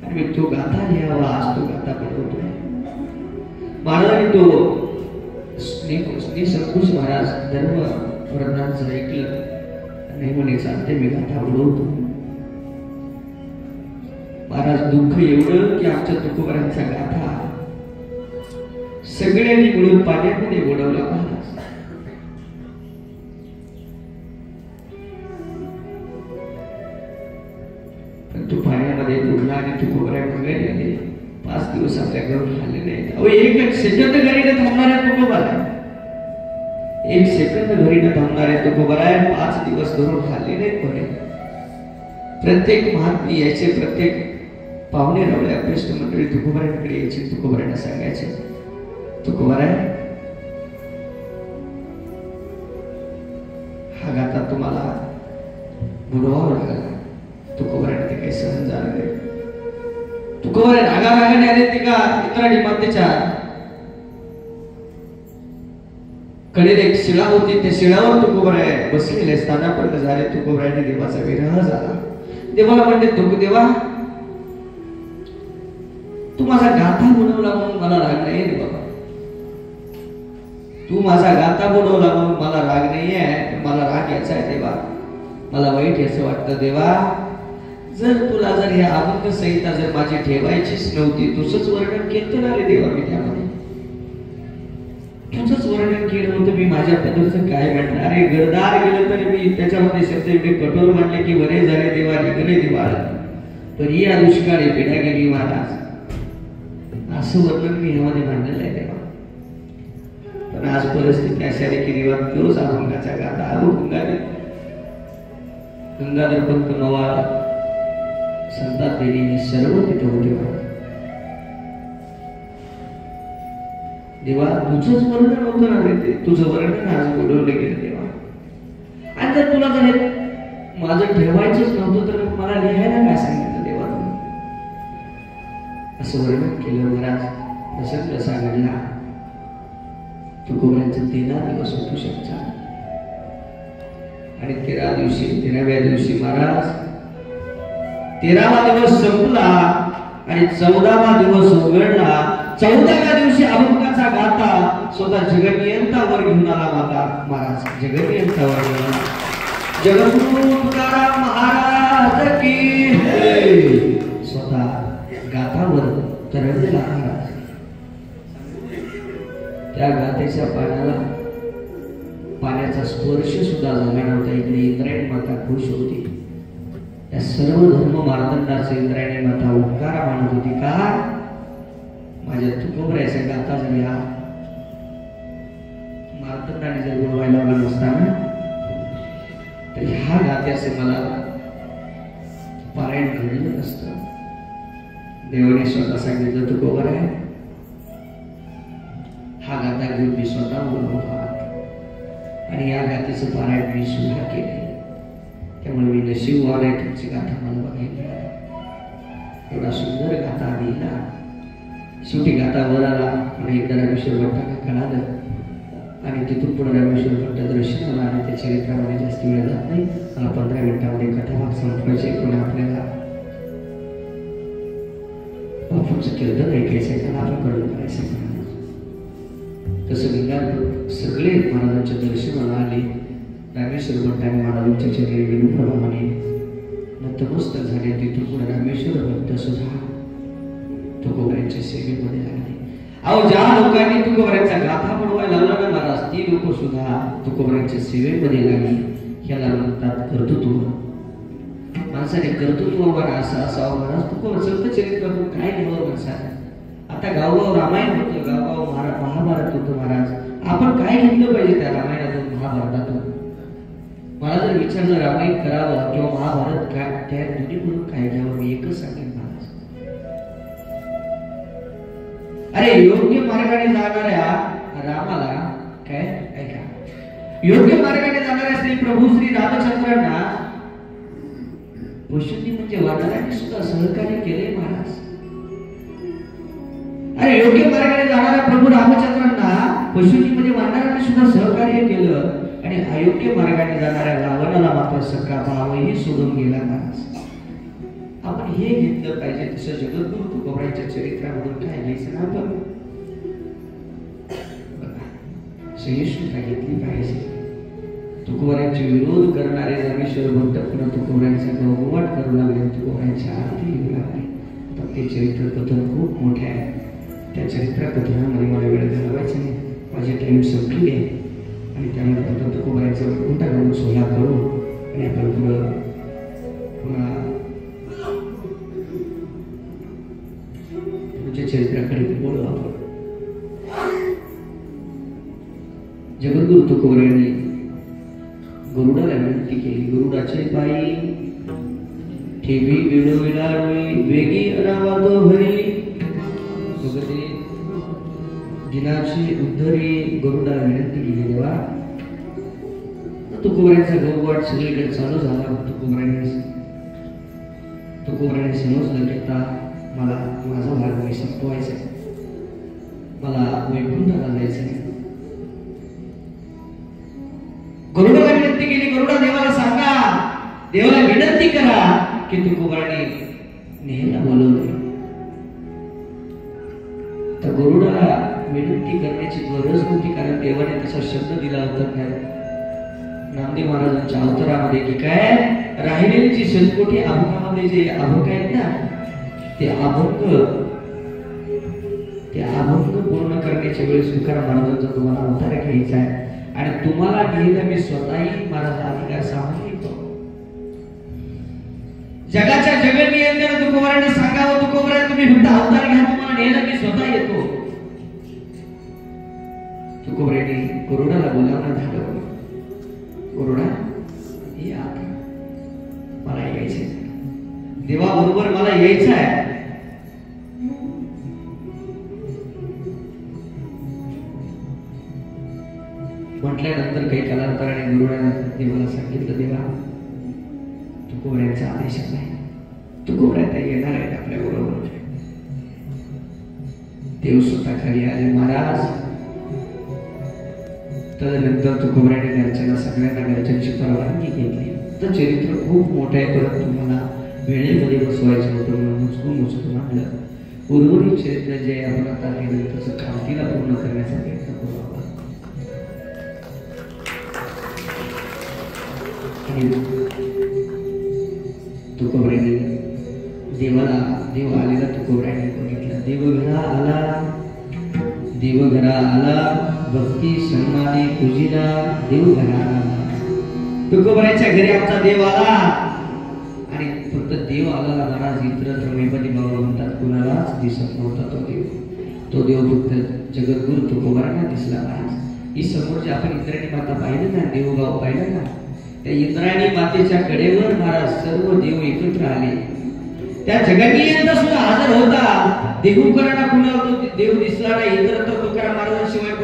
आणि मी तो गाथा लिहावा. आज तो गाथा बनवतोय. महाराजांनी तो संकुश महाराज धर्म वर्णांचं ऐकलं नाही म्हणे चालते मी गाथा बुडवतो. महाराज दुःख एवढं की आमच्या तुकोबारांचा गाथा सगळ्यांनी मिळून पाण्यामध्ये बुडवला महाराज. पण तो पाण्यामध्ये बुडला आणि तुकोबारांकडे गेले. 5 दिवस आपल्या घरून आले नाहीत. अहो एक सेकंद घरी न थांबणाऱ्या तुकोबाराय. एक सेकंद घरी न थांबणाऱ्या तुकोबाराय 5 दिवस घरून आले नाहीत म्हणे. प्रत्येक महात्मे यायचे प्रत्येक पाहुणे रावळे अभ्यस्त मंडळी तुकोबारांकडे यायचे. तुकोबारांना सांगायचे तुकोबाराय हा गाथा तुम्हाला बुडवावा लागला. तुकोबारांना ते काही सहन झालं नाही. तुकोबाराय रागारागाने आले ते का इंद्रायणी मातेच्या कडेला एक शिळा होती. त्या शिळावर तुकोबाराय बसलेले असताना पण झाले. तुकोबारायने देवाचा विरह झाला. देवाला म्हणते देवा तू माझा गाथा बुडवला म्हणून मला राग नाही रे बाबा. तू माझा गाथा बुडवला म्हणून मला राग नाही आहे. मला राग याचा आहे देवा. मला वाईट याचं वाटतं देवा. जर तुला जर हे अभंग संहिता जर माझी ठेवायचीच नव्हती तुझंच वर्णन केलं ना रे देवा. मी त्यामध्ये तुझंच वर्णन केलं होतं. मी माझ्या पद्धतीचं काय म्हणणार आहे. गरदार गेलं तरी मी त्याच्यामध्ये शब्द एवढे कठोर मानले की वरे झाले देवा निघले देवा पण या दुष्काळी पिढ्या गेली महाराज असं वर्णन मी ह्यामध्ये मांडलेलं आहे देवा. पण आज परिस्थिती अशा आहे की देवा तोच अभंगाचा गाथा आलो. गंगाधर पंत मवाळ संतात देवी हे सर्व तिथं होते. देवा तुझंच वर्णन होतं ना रे. तुझं वर्णन आज बोलवलं गेलं देवा. आणि जर तुला जर माझं ठेवायचंच नव्हतं तर मला लिहायला काय सांगितलं देवा. असं वर्णन केलं महाराज. प्रसंग कसा घडला. तुकोबारांचं 13 दिवस होतो शकता आणि 13व्या दिवशी महाराज 13वा दिवस संपला आणि 14वा दिवस उघडला. 14व्या दिवशी अभंगाचा गाथा स्वतः जगनियंतावर घेऊन आला माता महाराज. जगनियंतावर घेऊन आला. जगद्गुरु तुकाराम महाराज की स्वतः गाथावर तरळलेला महाराज. त्या गाथेच्या पाण्याचा स्पर्श सुद्धा झाला नव्हता. इकडे इंद्रायणी माता खुश होती. या सर्व धर्म मार्तंडाचे इंद्रायणी माता उपकार मानत होती. का माझ्या तुकोबारायचा गाथा जर या मार्तंडाने जर बोलवायला आला नसताना तर ह्या गाथ्याचे मला पारायण घडलं नसतं. देवाने स्वतः सांगितलं तुकोबाराय हा गाथा घेऊन मी स्वतः बोललो आणि या गाथेचं पारायण मी सुद्धा केले. त्यामुळे मी नशीबवान आहे तुमची गाथा मला बघायला. एवढा सुंदर गाथा लिहिला. शेवटी गाथा वर आला आणि एकदा रामेश्वर भट्टांना कळालं आणि तिथून पुढे रामेश्वर भट्ट दर्शनाला आणि त्या चरित्रामध्ये जास्त वेळ जात नाही. मला 15 मिनिटांमध्ये कथाभाग संपवायचे. पण आपल्याला बापूंचं कीर्तन ऐकायचंय का आपण कडून करायचंय का? तसं लिंगात सगळे महाराजांच्या दर्शनाला आले. रामेश्वर भट्टाने महाराजांच्या चरणी विनूप्रमाणे नतमस्तक झाले. तिथून पुढे रामेश्वर भट्ट सुद्धा तुकोबऱ्यांच्या सेवेमध्ये लागले. अहो ज्या लोकांनी तुकोबऱ्यांचा गाथा बनवायला लावला ना महाराज, ती लोक सुद्धा तुकोबऱ्यांच्या सेवेमध्ये लागली. ह्याला म्हणतात कर्तृत्व. माणसाने कर्तृत्वावर असं असावं महाराज. तुकोबर संत चरित्रातून काय लिहावं माणसाने? आता गावगाव रामायण होतं, गावगाव महाभारत होतं महाराज. आपण काय घेतलं पाहिजे त्या रामायणातून महाभारतातून? मला जर विचारलं रामायण करावं किंवा महाभारत काय, त्या दोन्हीकडून काय घ्यावं? मी एकच सांगेन महाराज, अरे योग्य मार्गाने जाणाऱ्या रामाला काय ऐका, योग्य मार्गाने जाणाऱ्या श्री प्रभू श्री रामचंद्रांना पशुनी म्हणजे वानरांनी सुद्धा सहकार्य केले महाराज. अरे योग्य मार्गाने जाणाऱ्या प्रभू रामचंद्रांना पशुनी म्हणजे वानरांनी सुद्धा सहकार्य केलं आणि अयोग्य मार्गाने जाणाऱ्या रावणाला मात्र सखा भावही सोडून गेला महाराज. आपण हे घेतलं पाहिजे. तसं जगद्गुरु तुकोबरायांच्या चरित्रामधून काय घ्यायचं ना आपण? सहिष्णुता घेतली पाहिजे. तुकोबरायांचे विरोध करणारे रामेश्वर भट्ट पुन्हा तुकोबरायांचा गवगवाट करू लागले, तुकोबरायांच्या आरती लिहू लागले. पण ते चरित्र कथन खूप मोठे आहे. त्या चरित्र कथनामध्ये मला वेळ घालवायचा नाही. माझी टाइम संपली आहे आणि त्यामुळे आता तुकोबरायांचा कोणता गाऊन सोहळा करू आणि आपण पुढं पुन्हा चरित्राकडे बोलू. आपण जगद्गुरु तुकोबरायांनी गरुडाला विनंती केली. गरुडाचे पायी ठेवी विळविलाळी वेगी अनावादो भरी जगते दिनाची उद्धरी. गरुडाला विनंती केली. देवा तुकोबरायांचा गवगवाट सगळीकडे चालू झाला. तुकोबरायांनी समजलं की आता मला माझा भाग मी संपवायचा आहे, मला वैकुंठाला जायचं आहे. गरुडाला विनंती केली. गरुडा देवाला सांगा, देवाला विनंती करा की तुकोबरांनी नेहला बोलवले. तर गरुडाला विनंती करण्याची गरज नव्हती, कारण देवाने तसा शब्द दिला होता काय नामदेव महाराजांच्या अवतारामध्ये की काय राहिलेली जी शतकोटी अभंगामध्ये जे अभंग आहेत ना, ते अभंग पूर्ण करण्याच्या वेळेस तुकाराम महाराजांचा तुम्हाला अवतार घ्यायचा आहे आणि तुम्हाला घ्यायला मी स्वतःही माझा अधिकार सामान्य येतो. जगाच्या जगनियंत्रण तुकोबरांना सांगावं, तुकोबरांना तुम्ही फक्त अवतार घ्या, तुम्हाला नेहला मी स्वतः येतो. तुकोबरांनी गरुडाला बोलावणं झालं. गरुडा ये आता, मला यायचंय देवाबरोबर, मला यायचं आहे. म्हटल्यानंतर काही कालांतराने गरुडाने देवाला सांगितलं, देवा तुकोबरायांचा आदेश आहे, तुकोबराया येणार आहेत आपल्या बरोबर. देव स्वतः खाली आले. महाराज तदनंतर तुकोबरायाने घरच्यांना सगळ्यांना घरच्यांची परवानगी घेतली. तर चरित्र खूप मोठं आहे, परंतु मला वेळेमध्ये बसवायचं होतं म्हणून मुचकून म्हटलं. उर्वरित चरित्र जे आपण आता केलं तसं खांतीला पूर्ण करण्याचा प्रयत्न करू. तुकोबरायांनी देव आलेला तुकोबरायांनी बघितला. देवघरा आला भक्ती सन्माने पूजिला देवघरा आला. तुकोबरायांच्या घरी आमचा देव आला आणि फक्त देव आला महाराज. इतर मेपदी बाबा म्हणतात कुणालाच दिसत नव्हता तो देव फक्त जगद्गुरु तुकोबरायांना दिसला महाराज. ही समोर जे आपण इंद्रायणी माता पाहिलं ना, देवगाव पाहिलं ना, त्या इंद्रायणी मातेच्या कडेवर महाराज सर्व देव एकत्र आले. त्या जगनियंता सुद्धा हजर होता. देहूकरांना कुणाला तो देव दिसला नाही. इतर तर तुकाराम महाराजांशिवाय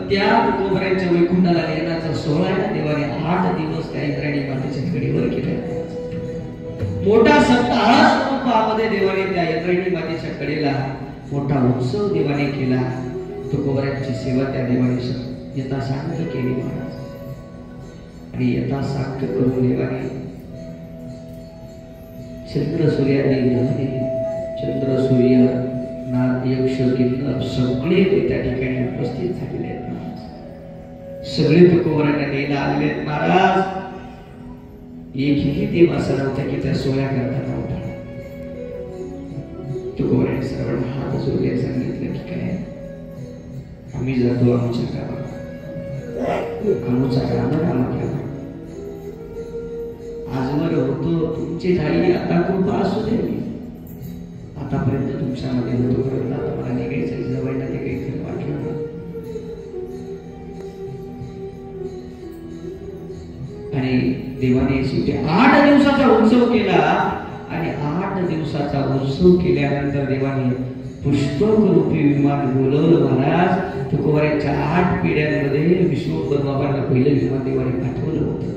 त्या तुकोबरायांच्या वैकुंठाला नेण्याचा सोहळा आहे ना, देवाने 8 दिवस त्या इंद्रायणी मातेच्या कडेवर केला. मोठा सप्ताह स्वरूपामध्ये देवाने त्या इंद्रायणी मातेच्या कडेला मोठा उत्सव देवाने केला. तुकोबरायांची सेवा त्या देवाने यथासांख्य केली महाराज. आणि यथासांख्य करून देवाने चंद्र सूर्याने ग्रहणे, चंद्र सूर्य नाग यक्ष किन्नर सगळे ते त्या ठिकाणी उपस्थित झालेले आहेत महाराज. सगळे तुकोबरायांना न्यायला आलेले आहेत महाराज. एकही देव असा नव्हता की त्या सोहळ्या करता नव्हता. तुकोबरायांनी सर्वांना हात जोडले, सांगितलं की काय आम्ही जातो आमच्या गावात, आमचा राम केला आजवर होतो तुमची झाली, आता कृपा असू दे. आतापर्यंत तुमच्यामध्ये होतो, परंतु आता मला निघायचं जवळला ते काही खरं वाटलं नाही. आणि देवाने शेवटी 8 दिवसाचा उत्सव केला. आणि 8 दिवसाचा उत्सव केल्यानंतर देवाने पुष्पक रूपी विमान बोलवलं महाराज. तुकोबरायांच्या 8 पिढ्यांमध्ये विश्वंभर बाबांना पहिलं विमान देवाने पाठवलं होतं.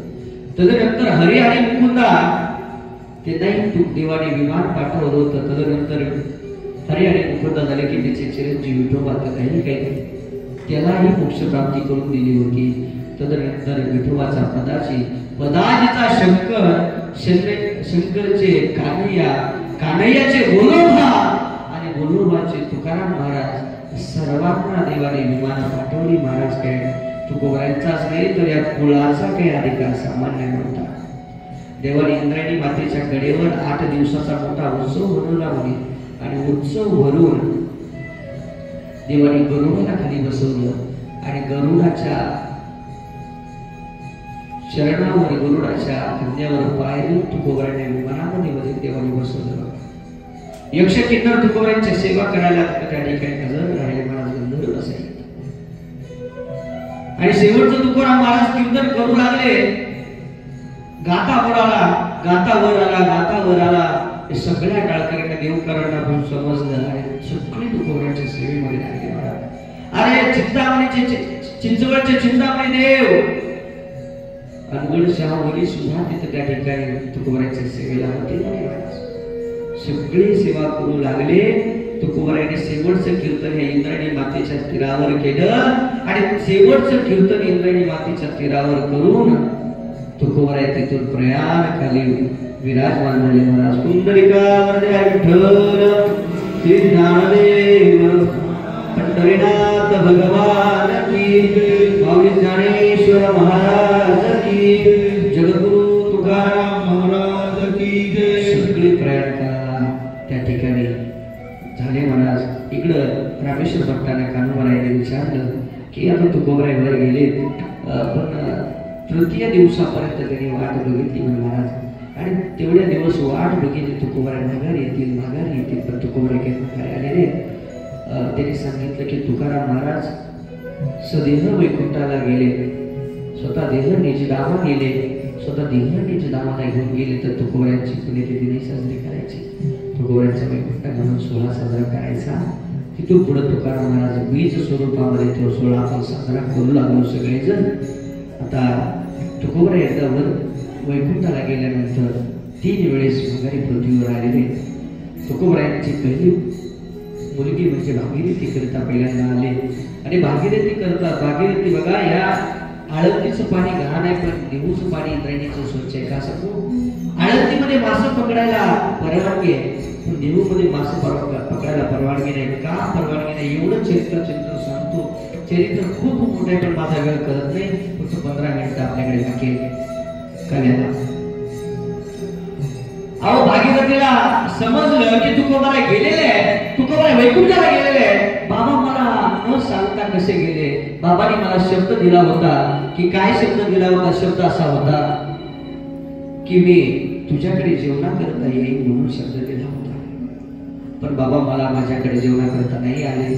तदनंतर हरी आणि मुकुंदा त्यांनाही देवाने विमान पाठवलं होतं. तदनंतर हरी आणि मुकुंदा झाले की त्याचे चिरंजीव विठोबा काही त्यालाही मोक्ष प्राप्ती करून दिली होती. तदनंतर विठोबाचा पदाजीचा शंकरचे कान्हैयाचे गोलोबा आणि गोलोबाचे तुकाराम महाराज सर्वांना देवाने विमान पाठवली महाराज. काय तुकोबरायांचाच नाही तर या कुळाचा काही अधिकार सामान्य नव्हता. देवाने इंद्रायणी मातेच्या कडेवर 8 दिवसाचा मोठा उत्सव भरवला म्हणे. आणि उत्सव भरून देवाने गरुडाला खाली बसवलं आणि गरुडाच्या चरणावर, गरुडाच्या खांद्यावर पाय देऊन तुकोबरायांना विमानामध्ये देवाने बसवलं. यक्ष किन्नर तुकोबरायांची सेवा करायला त्या ठिकाणी हजर राहिले महाराज. गंधर्व असायचे. आणि शेवटचं तुकोराम महाराज कीर्तन करू लागले. गाता वर आला. सगळ्या टाळकऱ्यांना देवकरांना पण समजलं आणि सगळे तुकोबरायांच्या सेवेमध्ये लागले महाराज. अरे चिंचवडचे चिंतामणी देव अनगड शहावरी सुद्धा तिथे त्या ठिकाणी तुकोबरायांच्या सेवेला होते. सगळे सेवा करू लागले. तुकोबरायांनी शेवटचं कीर्तन हे इंद्रायणी मातेच्या तीरावर केलं. आणि शेवटचं कीर्तन इंद्रायणी मातेच्या तीरावर करून तुकोबराय तिथून प्रयाण खाली विराजमान झाले महाराज. कुंडलिका वरदे विठ्ठल श्री ज्ञानदेव पंढरीनाथ भगवान की स्वामी ज्ञानेश्वर महाराज की जगद्गुरु तुकाराम महाराज की सगळे प्रयाण करा त्या ठिकाणी झाले महाराज. इकडं रामेश्वर भट्टाने कान्होबारायांनी विचारलं की आता तुकोबराय वर गेले, पण तृतीय दिवसापर्यंत त्यांनी वाट बघितली महाराज. आणि तेवढ्या दिवस वाट बघितली तुकोबराय माघारी येतील. पण तुकोबराय काही माघारी आलेले. त्यांनी सांगितलं की तुकाराम महाराज सदेह वैकुंठाला गेले, स्वतः देह निजधामा गेले, स्वतः देह निजधामाला घेऊन गेले. तर तुकोबरायांची पुण्यतिथी नाही साजरी करायची, तुकोबरायांचा वैकुंठ म्हणून सोहळा साजरा करायचा. तिथून पुढे तुकाराम महाराज बीज स्वरूपामध्ये तो सोहळा आपण साजरा करू लागलो सगळेजण. आता तुकोबराय एकदा वैकुंठाला गेल्यानंतर 3 वेळेस माघारी पृथ्वीवर आलेले. तुकोबरायांची पहिली मुलगी म्हणजे भागीरथी करता पहिल्यांदा आले. आणि भागीरथी बघा, या आळंदीचं पाणी घाण आहे, पण देहूचं पाणी इंद्रायणीचं स्वच्छ आहे. का सांगू? आळंदीमध्ये मासे पकडायला परवानगी आहे, पण देहूमध्ये मासे पकडायला परवानगी नाही. का परवानगी नाही? एवढं चरित्र सांगतो. चरित्र खूप मोठं आहे, पण माझा वेळ करत नाही. फक्त 15 मिनिटं आपल्याकडे बाकी करायला. अहो, भागीरथीला समजलं की तुकोबराय गेलेले आहे, तुकोबराय वैकुंठाला गेलेले आहे. बाबा मला न सांगता कसे गेले? बाबांनी मला शब्द दिला होता. की काय शब्द दिला होता? शब्द असा होता की मी तुझ्याकडे जेवणाकरता येईल म्हणून शब्द दिला होता. पण बाबा मला माझ्याकडे जेवणाकरता नाही आले.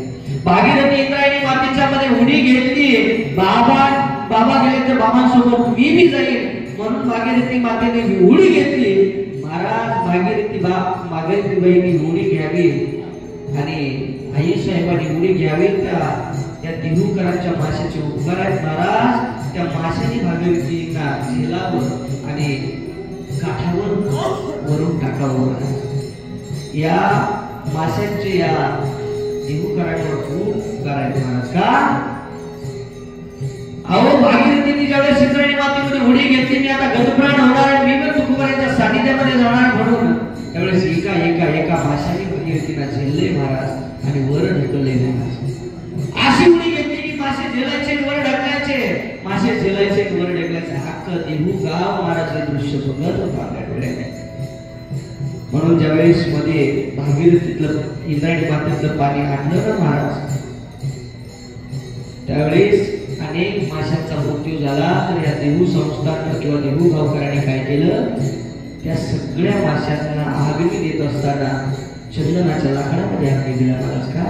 भागीरथी इंद्रायणी मातेच्या मध्ये उडी घेतली. बाबा गेले तर बाबांसोबत मी बी जाईल म्हणून भागीरथी मातेने उडी घेतली. महाराज भागीरथी बाईंनी उडी घ्यावी आणि आई साहेबांनी उडी घ्यावी. त्या देहूकरांच्या माशाचे उपकार आहेत महाराज. त्या माशाने भागीरथीला झेलावं आणि काठावर वरून टाकावं. या माशांचे या देहूकरांवर खूप उपकार आहेत महाराज. का अहो भागीरथीने ज्यावेळेस इंद्रायणी मातेमध्ये उडी घेतली, मी आता गतप्राण होणार आहे, मी पण तुकोबाराच्या सानिध्यामध्ये जाणार म्हणून त्यावेळेस एका माशाने भागीरथीला झेलले महाराज आणि वर ढकलले महाराज. अशी उडी घेतली की मासे झेलायचे वर ढकलायचे, मासे झेलायचे वर ढकलायचे. हक्क देहू गाव महाराज हे दृश्य बघत होता आपल्या डोळ्याने. म्हणून ज्यावेळेस मध्ये भागीरथीतलं इंद्रायणी मातेतलं पाणी आणलं ना महाराज, त्यावेळेस अनेक माशांचा मृत्यू झाला. तर या देहू संस्थान किंवा देहू गावकऱ्यांनी काय केलं, त्या सगळ्या माशांना आगनी देत असताना चंदनाच्या लाकडामध्ये आगनी दिला महाराज. का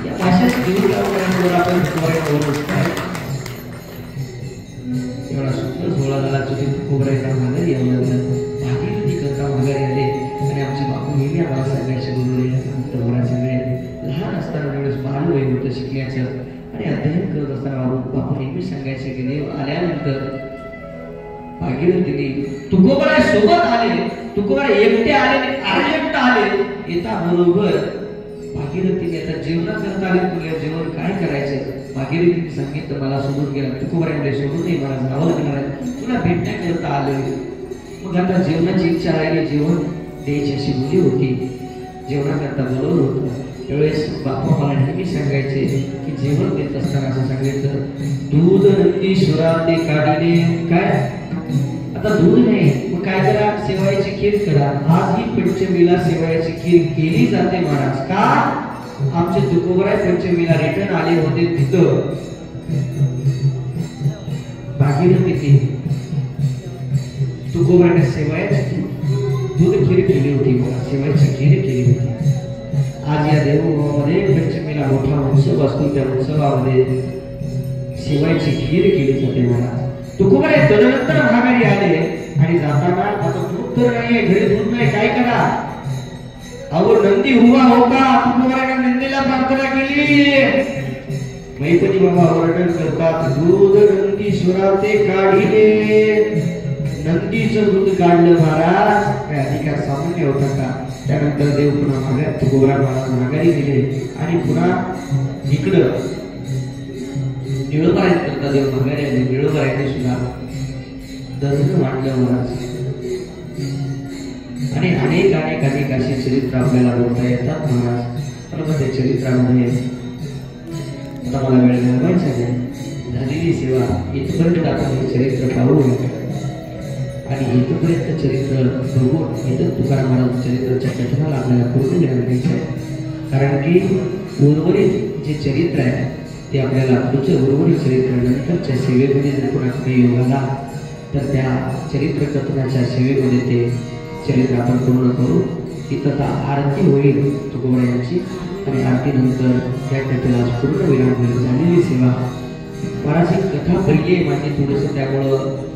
या माशाच्या देहू गावकऱ्यांवर आपण एवढा सुंदर सोहळा झाला. तुकोबारायचा माघारी यावं, भागीरथी करता माघारी आले आणि आमचे बापू नेहमी आम्हाला सांगायचे लहान असताना वेळेस बालवय होतं शिकण्याचं आणि अध्ययन करत असताना बापू नेहमी सांगायचे की देव आल्यानंतर भागीरथीने तुकोबाराय सोबत आले, तुकोबाराय एकटे आले आणि एकटे आले. येता बरोबर भागीरथीने आता जेवणाकरता आले, तुला जेवण काय करायचं. भागीरथीने सांगितलं मला सोडून गेला. तुकोबाराय सोडून नाही, मला जावं लागणार आहे, तुला भेटण्याकरता आले. मग आता जेवणाची इच्छा राहिली, जेवण द्यायची अशी मुली होती, जेवणाकरता बोलवलं होतं. त्यावेळेस बाप्पा मला नेहमी सांगायचे की जेवण देत असताना असं सांगितलं, दूध नंदीश्वराने काढिले. काय आता दूध नाही, मग काय करा, शेवयाची खीर करा. आज ही पंचमीला शेवयाची खीर केली जाते महाराज. का आमचे तुकोबाराय पंचमीला रिटर्न आले होते, तिथं भागीरथीने तुकोबारायने शेवयाची दूध खीर केली होती मला, शेवयाची खीर केली होती. आज या देहूमध्ये पंचमीला मोठा उत्सव असतो, त्या उत्सवामध्ये शेवयाची खीर केली जाते महाराज. तुकोबाराय तदनंतर माघारी आले आणि जाताना आता दूध तर नाहीये, घरी दूध नाही, काय करा. अहो नंदी हुआ होता, तुकोबारायने नंदीला प्रार्थना केली. मैपती बाबा वर्णन करतात, दूध नंदीश्वरा ते काढिले. नंदीचं दूध काढलं महाराज. काय अधिकार सामान्य होता का. त्यानंतर देव पुन्हा माघारी, तुकोबाराय महाराज माघारी गेले आणि पुन्हा इकडं निळोबाराय करता देव माघारी आले. निळोबारायने सुद्धा दर्शन वाटलं महाराज. आणि अनेक अशी चरित्र आपल्याला बोलता येतात महाराज. परंतु त्या चरित्रामध्ये आता मला वेळ घालवायचा नाही. झालेली सेवा इथपर्यंत आपण हे चरित्र पाहू आणि इथपर्यंत चरित्र बघून इथं तुकाराम महाराज चरित्राच्या कथनाला आपल्याला पूर्ण ज्ञान द्यायचं आहे. कारण की उर्वरित जे चरित्र आहे ते आपल्याला पुढचं उर्वरित चरित्र नंतरच्या सेवेमध्ये जर कोणाकडे योग आला तर त्या चरित्र कथनाच्या सेवेमध्ये ते चरित्र आपण पूर्ण करू. इथं आरती होईल तुकोबारायांची आणि आरतीनंतर त्या कथेला पूर्ण विराम होईल. झालेली सेवा महाराज ही कथा पहिली आहे माझी थोडंसं, त्यामुळं